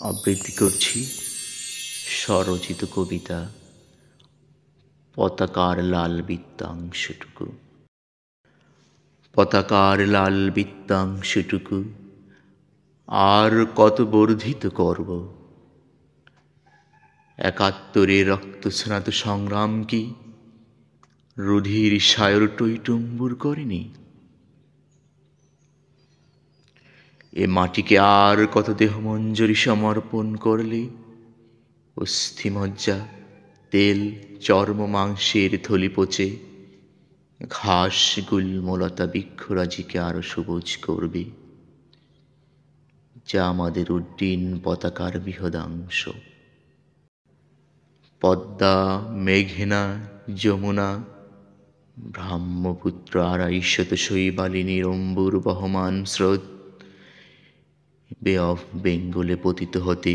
আবৃত্তি করছি স্বরচিত কবিতা পতাকার লাল বৃত্তাংশটুকু। পতাকার লাল বৃত্তাংশটুকু আর কত বর্ধিত করব, একাত্তরের রক্তস্নাত সংগ্রাম কি রুধির সায়র টইটুম্বুর করেনি? এ মাটিকে আর কত দেহমঞ্জরি সমর্পণ করলে অস্থিমজ্জা, তেল, চর্ম, মাংসের থলি পচে ঘাস, গুল্মলতা, বৃক্ষরাজিকে আরো সবুজ করবে, যা আমাদের উড্ডীন পতাকার বৃহদাংশ। পদ্মা, মেঘনা, যমুনা, ব্রহ্মপুত্র, আড়াইশত শৈবালিনীর অম্বুর বহমান স্রোত বে অফ বেঙ্গলে পতিত হতে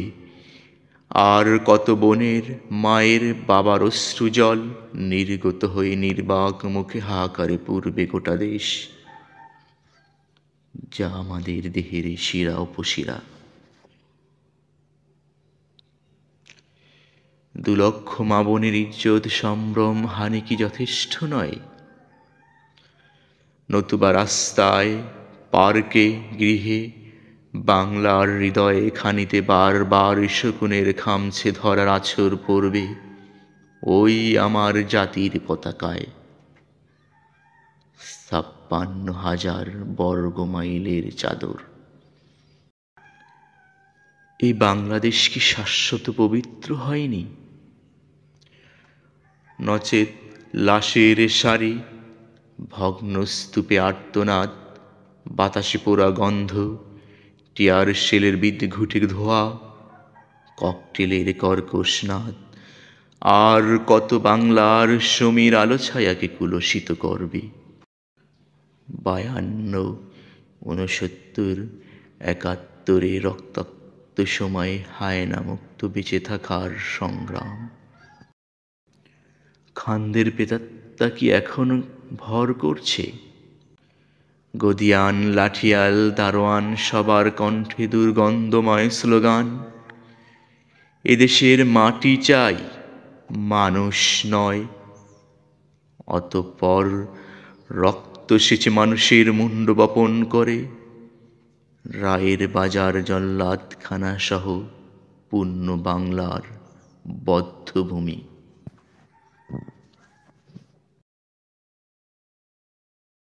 আর কত বনের মায়ের বাবার অশ্রুজল নির্গত হয়ে নির্বাক মুখে হাহাকারে পূর্বে গোটা দেশ, যা আমাদের দেহের শিরা উপশিরা। 2 লক্ষ মা বোনের ইজ্জত সম্ভ্রম হানি কি যথেষ্ট নয়? নতুবা রাস্তায়, পার্কে, গৃহে, বাংলার হৃদয়ে খানিতে বারবার শকুনের খামছে ধরার আছর পড়বে ওই আমার জাতির পতাকায়। 56,000 বর্গ মাইলের চাদর। এই বাংলাদেশ কি শাশ্বত পবিত্র হয়নি? নচেৎ লাশের সারি, ভগ্ন স্তূপে আর্তনাদ, বাতাসে পোড়া গন্ধ, টিয়ার শেলের বিদ্ঘুটের ধোঁয়া, ককটেলের কর্কশ নাদ, আর কত বাংলার সমীর আলো ছায়াকে কুলসিত করবে। 52, 69, 71 রক্তাক্ত সময়ে হায়না মুক্ত বেঁচে থাকার সংগ্রাম। খানদের প্রেতাত্মা কি এখন ভর করছে? গদিয়ান, লাঠিয়াল, দারোয়ান সবার কণ্ঠে দুর্গন্ধময় স্লোগান, এদেশের মাটি চাই, মানুষ নয়। অতঃপর রক্ত সেচে মানুষের মুণ্ড বপন করে রায়ের বাজার, জল্লাদখানা সহ পূর্ণ বাংলার বদ্ধভূমি।